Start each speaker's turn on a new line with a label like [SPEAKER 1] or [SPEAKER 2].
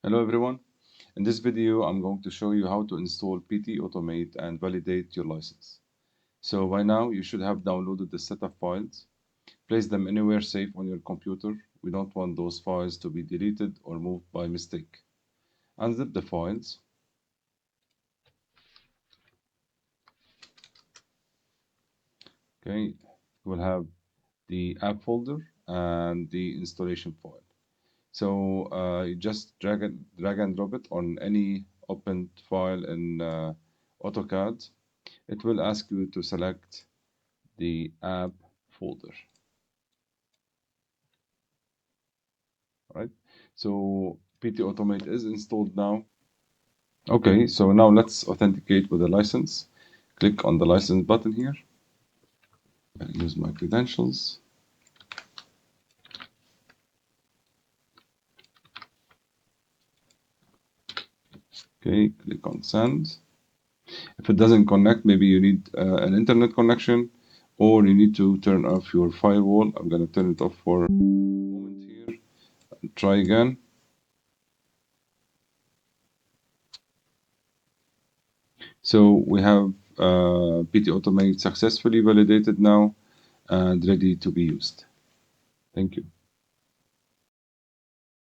[SPEAKER 1] Hello everyone. In this video, I'm going to show you how to install PT-AutoMate and validate your license. So by now, you should have downloaded the set of files. Place them anywhere safe on your computer. We don't want those files to be deleted or moved by mistake. Unzip the files. Okay, we'll have the app folder and the installation file. So you just drag and drop it on any opened file in AutoCAD. It will ask you to select the app folder. Right? So PT-AutoMate is installed now. Okay, so now let's authenticate with a license. Click on the license button here. I'll use my credentials. Okay, click on send. If it doesn't connect, maybe you need an internet connection, or you need to turn off your firewall. I'm going to turn it off for a moment here. Try again. So we have PT-AutoMate successfully validated now and ready to be used. Thank you.